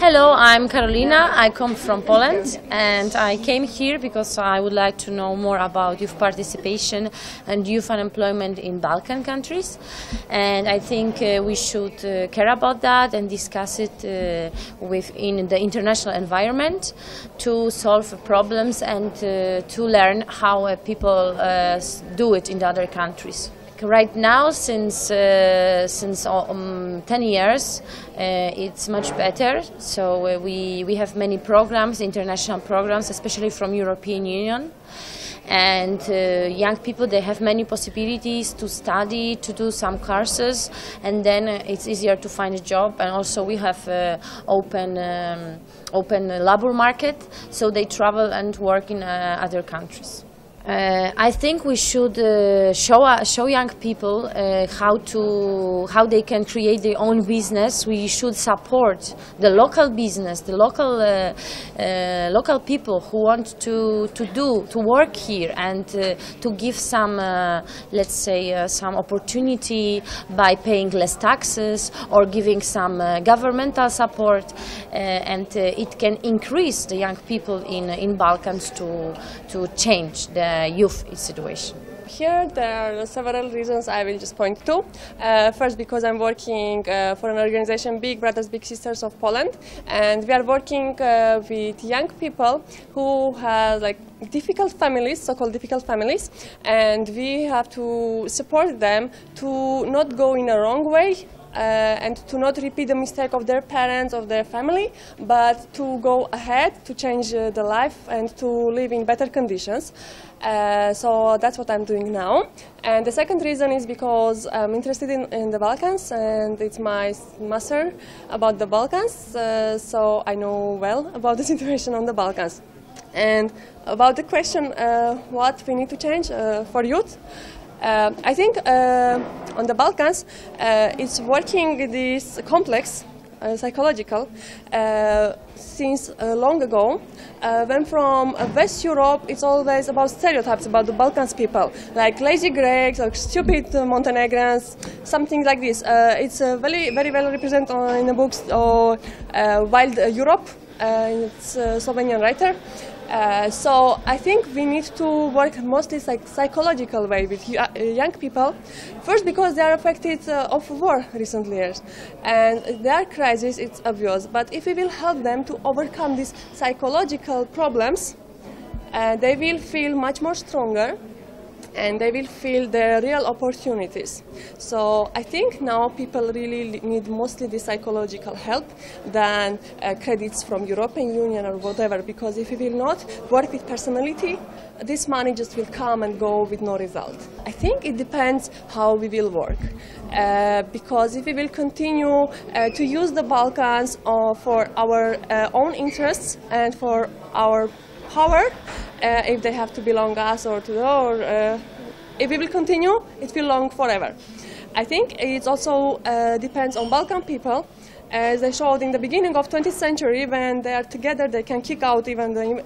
Hello, I'm Carolina. I come from Poland and I came here because I would like to know more about youth participation and youth unemployment in Balkan countries. And I think we should care about that and discuss it within the international environment to solve problems and to learn how people do it in the other countries. Right now, since 10 years, it's much better. So we have many programs, international programs, especially from European Union. And young people, they have many possibilities to study, to do some courses, and then it's easier to find a job. And also we have open labor market, so they travel and work in other countries. I think we should show young people how they can create their own business. We should support the local business, the local people who want to work here, and to give some, let's say, some opportunity by paying less taxes or giving some governmental support, and it can increase the young people in Balkans to change the youth situation. Here there are several reasons I will just point to. First, because I'm working for an organization, Big Brothers Big Sisters of Poland, and we are working with young people who have difficult families, so-called difficult families, and we have to support them to not go in a wrong way and to not repeat the mistake of their parents, of their family, but to go ahead, to change the life and to live in better conditions. So that's what I'm doing now. And the second reason is because I'm interested in the Balkans, and it's my master about the Balkans, so I know well about the situation on the Balkans. And about the question what we need to change for youth, I think on the Balkans it's working this complex psychological since long ago. When from West Europe, it's always about stereotypes about the Balkans people, like lazy Greeks or stupid Montenegrins, something like this. It's very well represented in the books of Wild Europe. It's a Slovenian writer. So I think we need to work mostly psychological way with young people. First, because they are affected of war recent years, and their crisis, it's obvious. But if we will help them to overcome these psychological problems, they will feel much more stronger, and they will feel the real opportunities. So I think now people really need mostly the psychological help than credits from European Union or whatever, because if we will not work with personality, this money just will come and go with no result. I think it depends how we will work, because if we will continue to use the Balkans for our own interests and for our power, if they have to belong us or to if we will continue, it will belong forever. I think it also depends on Balkan people. As they showed in the beginning of 20th century, when they are together, they can kick out even the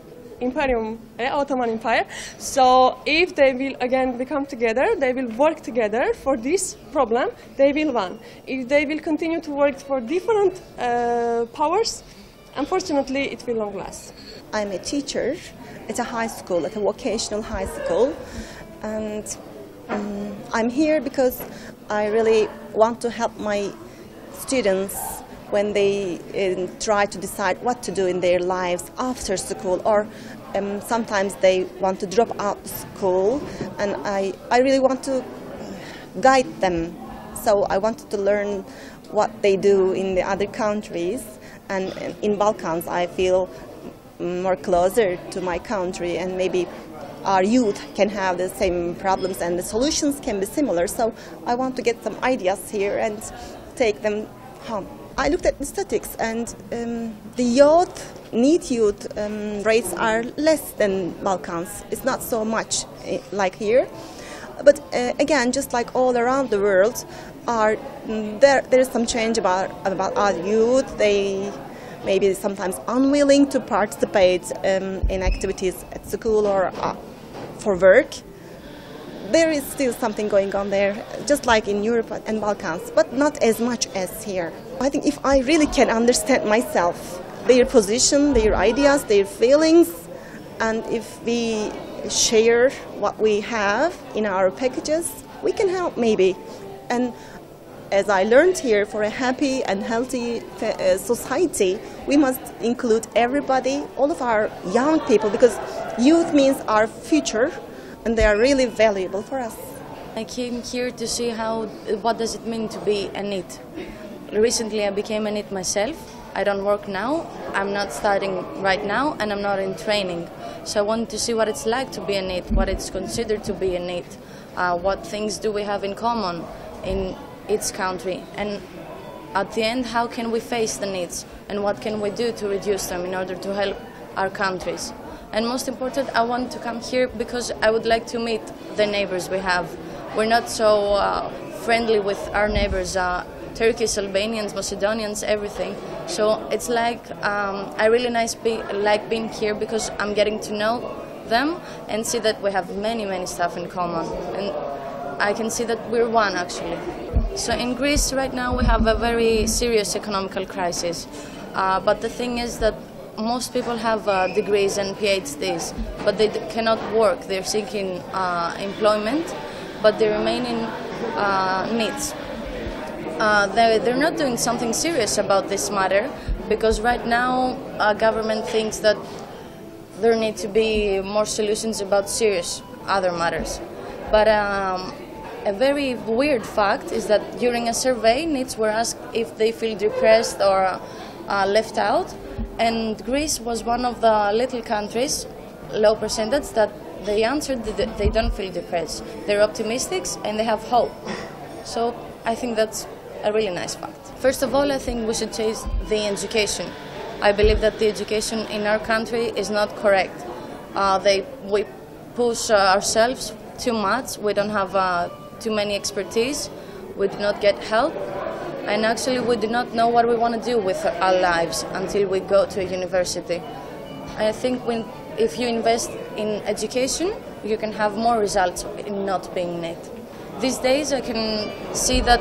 Ottoman Empire. So if they will again become together, they will work together for this problem, they will win. If they will continue to work for different powers, unfortunately, it will long last. I'm a teacher at a high school, at a vocational high school, and I'm here because I really want to help my students when they try to decide what to do in their lives after school, or sometimes they want to drop out of school, and I really want to guide them. So I wanted to learn what they do in the other countries, and in Balkans I feel more closer to my country, and maybe our youth can have the same problems and the solutions can be similar. So I want to get some ideas here and take them home. I looked at the statistics, and the NEET youth rates are less than Balkans. It's not so much like here. But again, just like all around the world, there's some change about our youth. They maybe sometimes unwilling to participate in activities at school or for work. there is still something going on there, just like in Europe and Balkans, but not as much as here. I think if I really can understand myself, their position, their ideas, their feelings, and if we share what we have in our packages, we can help maybe. And as I learned here, for a happy and healthy society, we must include everybody, all of our young people, because youth means our future, and they are really valuable for us. I came here to see what does it mean to be a NEET. Recently I became a NEET myself. I don't work now, I'm not starting right now, and I'm not in training. So I wanted to see what it's like to be a NEET, what it's considered to be a NEET, what things do we have in common in each country, and at the end, how can we face the needs, and what can we do to reduce them in order to help our countries. And most important, I want to come here because I would like to meet the neighbors we have. We're not so friendly with our neighbors, Turkish, Albanians, Macedonians, everything. So it's like I really like being here because I'm getting to know them and see that we have many stuff in common. And I can see that we're one, actually. So in Greece right now we have a very serious economical crisis. But the thing is that most people have degrees and PhDs, but they cannot work. They're seeking employment, but they remain in NEETs. They're not doing something serious about this matter, because right now government thinks that there need to be more solutions about serious other matters. But a very weird fact is that during a survey, NEETs were asked if they feel depressed or left out, and Greece was one of the little countries, low percentage, that they answered that they don't feel depressed. They're optimistic and they have hope. So I think that's a really nice fact. First of all, I think we should change the education. I believe that the education in our country is not correct. We push ourselves too much. We don't have too many expertise. We do not get help. And actually, we do not know what we want to do with our lives until we go to a university. I think if you invest in education, you can have more results in not being NEET. These days, I can see that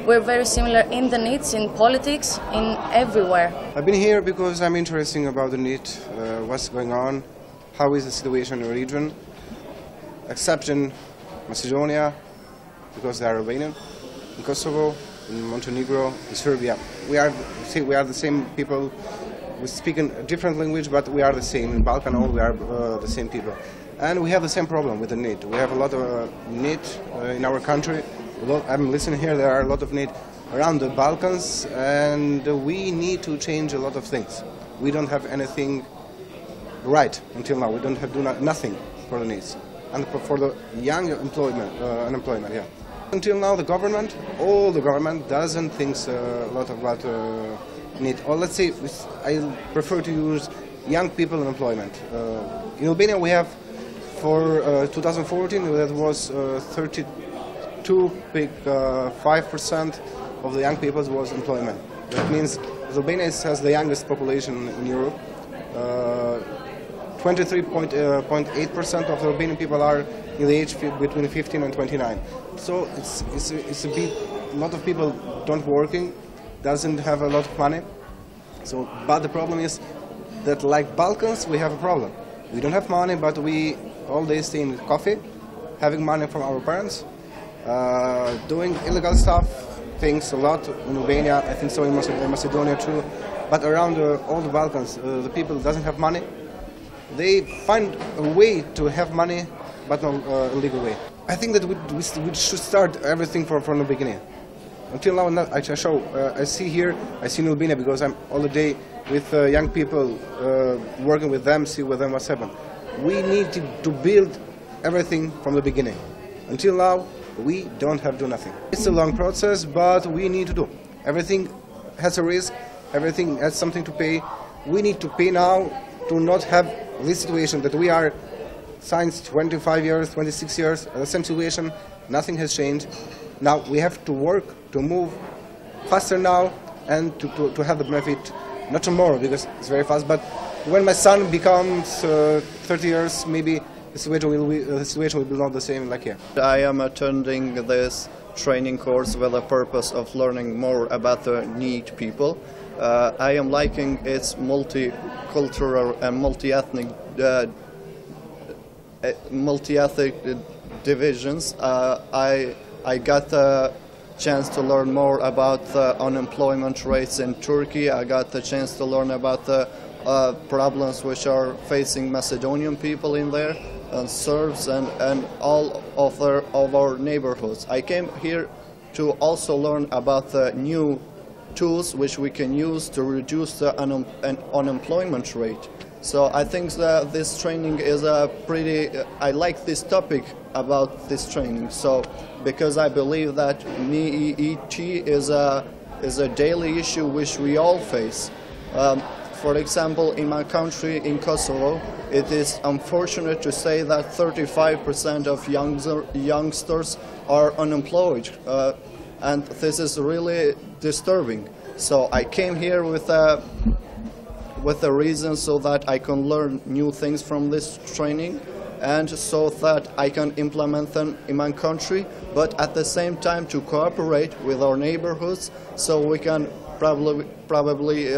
we're very similar in the NEETs, in politics, in everywhere. I've been here because I'm interested about the NEET, what's going on, how is the situation in the region, except in Macedonia, because they are Albanian, in Kosovo, in Montenegro, in Serbia. We are the same people. We speak a different language, but we are the same. In Balkan, all we are the same people. And we have the same problem with the NEET. We have a lot of NEET in our country. I'm listening here, there are a lot of NEET around the Balkans, and we need to change a lot of things. We don't have anything right until now. We don't have nothing for the NEETs. And for the young unemployment, yeah. Until now, all the government doesn't think a lot about NEET. Or let's say, I prefer to use young people unemployment. In Albania, we have, for 2014, that was 5% of the young people was employment. That means Albania has the youngest population in Europe. 23.8% of the Albanian people are in the age between 15 and 29. So it's a lot of people don't working, doesn't have a lot of money. So, but the problem is that, like Balkans, we have a problem. We don't have money, but we all day stay in coffee, having money from our parents, doing illegal stuff, things a lot in Albania, I think so in Macedonia too. But around all the Balkans, the people doesn't have money. They find a way to have money, but not a legal way. I think that we should start everything from the beginning. Until now, I see here, I see in Albania because I'm all the day with young people, working with them, see with them what's happened. We need to build everything from the beginning. Until now, we don't have to do nothing. It's a long process, but we need to do. Everything has a risk, everything has something to pay. We need to pay now to not have this situation that we are since 25 years, 26 years, the same situation, nothing has changed. Now we have to work to move faster now and to have the benefit, not tomorrow because it's very fast, but when my son becomes 30 years, maybe the situation will be not the same like here. I am attending this training course with the purpose of learning more about the NEET people. I am liking its multicultural and multi-ethnic divisions. I got the chance to learn more about the unemployment rates in Turkey. I got the chance to learn about the problems which are facing Macedonian people in there, and Serbs, and all of our neighborhoods. I came here to also learn about the new tools which we can use to reduce the unemployment rate. So I think that this training is a pretty, I like this topic about this training. So because I believe that NEET is a daily issue which we all face. For example, in my country, in Kosovo, it is unfortunate to say that 35% of youngsters are unemployed, and this is really disturbing. So I came here with a reason so that I can learn new things from this training, and so that I can implement them in my country, but at the same time to cooperate with our neighborhoods so we can probably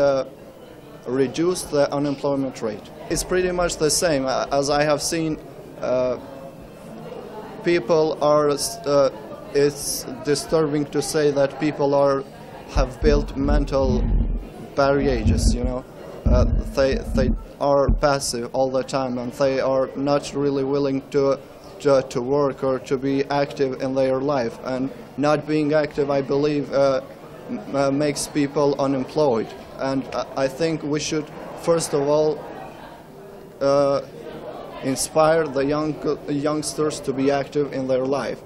reduce the unemployment rate. It's pretty much the same. As I have seen, people are, it's disturbing to say that people have built mental barriers, you know. They are passive all the time, and they are not really willing to work or to be active in their life. And not being active, I believe, makes people unemployed. And I think we should, first of all, inspire the youngsters to be active in their life.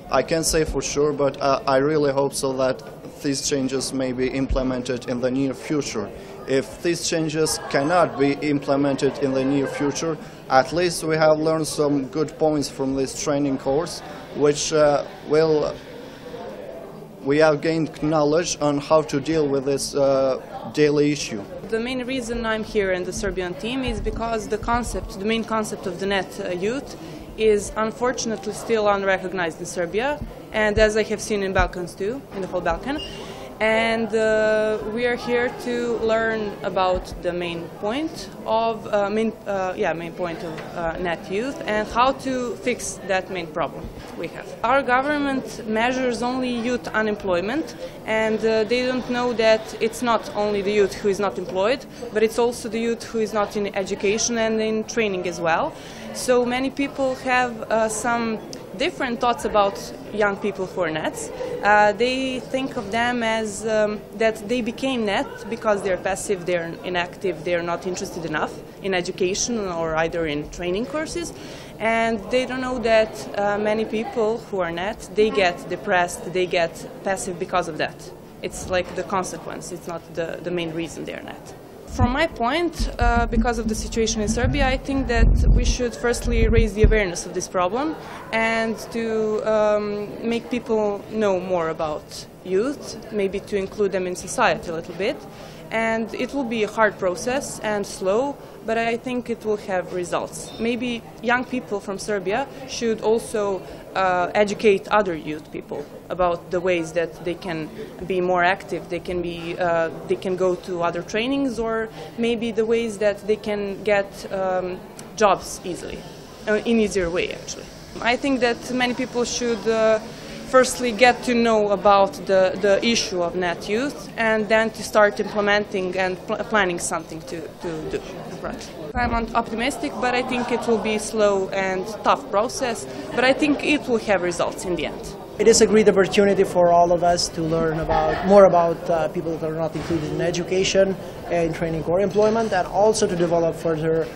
I can't say for sure, but I really hope so that these changes may be implemented in the near future. If these changes cannot be implemented in the near future, at least we have learned some good points from this training course, which we have gained knowledge on how to deal with this daily issue. The main reason I'm here in the Serbian team is because the main concept of the NEET youth is unfortunately still unrecognized in Serbia, and as I have seen in Balkans too, in the whole Balkan. And we are here to learn about the main point of NEET youth and how to fix that main problem we have. Our government measures only youth unemployment, and they don't know that it's not only the youth who is not employed, but it's also the youth who is not in education and in training as well. So many people have some different thoughts about young people who are NEETs. They think of them as that they became NEET because they're passive, they're inactive, they're not interested enough in education or either in training courses. And they don't know that many people who are NEET, they get depressed, they get passive because of that. It's like the consequence, it's not the main reason they're NEET. From my point, because of the situation in Serbia, I think that we should firstly raise the awareness of this problem and to make people know more about youth, maybe to include them in society a little bit. And it will be a hard process and slow, but I think it will have results. Maybe young people from Serbia should also educate other youth people about the ways that they can be more active, they can go to other trainings, or maybe the ways that they can get jobs easily, in easier way actually. I think that many people should firstly get to know about the issue of NEET youth, and then to start implementing and planning something to do. I'm optimistic, but I think it will be a slow and tough process, but I think it will have results in the end. It is a great opportunity for all of us to learn more about people that are not included in education, in training or employment, and also to develop further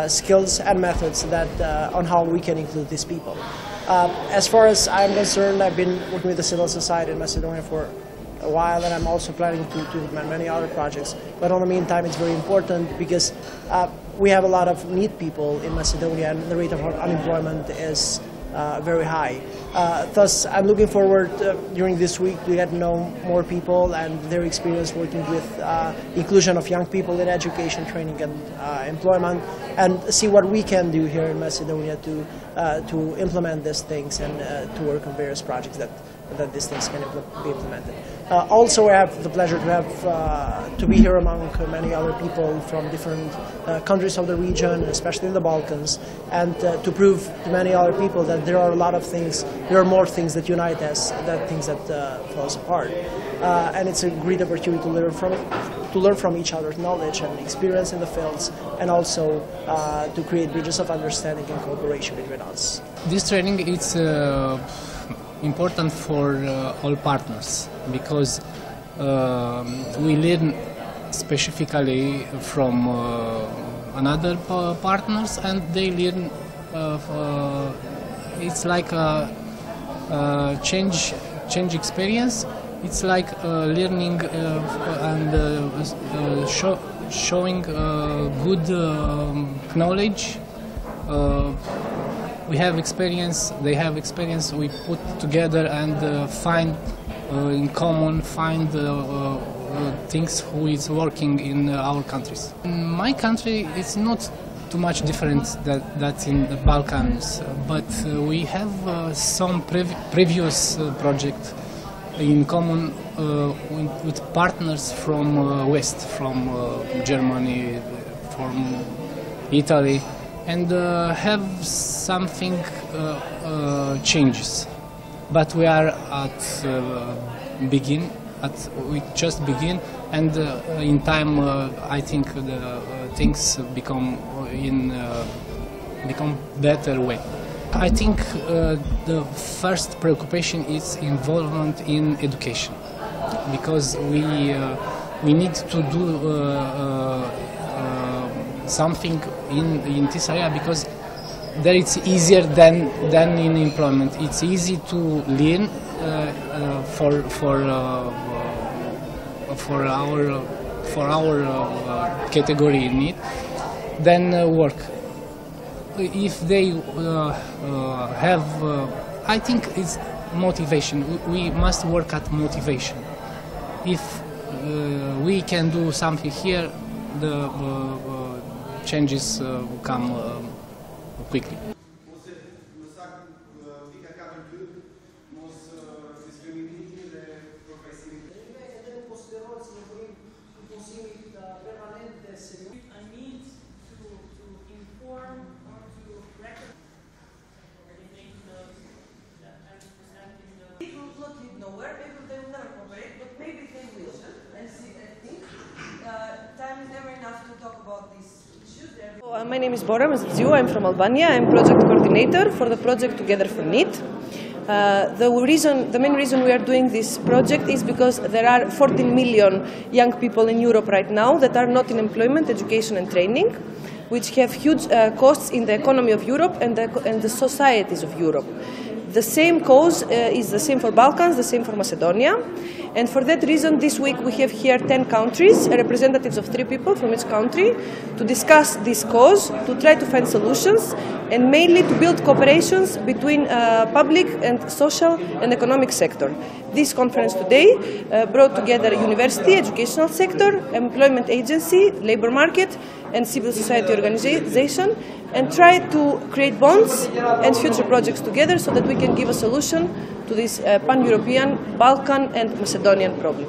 skills and methods on how we can include these people. As far as I'm concerned, I've been working with the civil society in Macedonia for a while, and I'm also planning to implement many other projects. But in the meantime, it's very important because we have a lot of NEET people in Macedonia, and the rate of unemployment is very high. Thus, I'm looking forward during this week to get to know more people and their experience working with inclusion of young people in education, training and employment, and see what we can do here in Macedonia to implement these things and to work on various projects that these things can be implemented. Also, I have the pleasure to be here among many other people from different countries of the region, especially in the Balkans, and to prove to many other people that there are a lot of things, there are more things that unite us than things that fall us apart. And it's a great opportunity to learn from each other's knowledge and experience in the fields, and also to create bridges of understanding and cooperation between us. This training is important for all partners, because we learn specifically from another partners, and they learn. It's like a change experience. It's like learning and showing good knowledge. We have experience, they have experience, we put together and find in common, find things who is working in our countries. In my country it's not too much different that's in the Balkans, but we have some previous projects in common with partners from West, from Germany, from Italy, and have something changes, but we are at we just begin, and in time I think the things become better way. I think the first preoccupation is involvement in education, because we need to do something in this area, because there it's easier than in employment. It's easy to learn for our category in NEET than work. If they have, I think it's motivation. We must work at motivation. If we can do something here, the changes come quickly. My name is Bora Mazdziu. I'm from Albania. I'm project coordinator for the project Together for NEET. The main reason we are doing this project is because there are 14 million young people in Europe right now that are not in employment, education and training, which have huge costs in the economy of Europe and the societies of Europe. The same cause is the same for Balkans, the same for Macedonia. And for that reason, this week we have here 10 countries, representatives of 3 people from each country, to discuss this cause, to try to find solutions, and mainly to build cooperations between public and social and economic sector. This conference today brought together university, educational sector, employment agency, labor market, and civil society organization, and try to create bonds and future projects together so that we can give a solution to this pan-European, Balkan and Macedonian problem.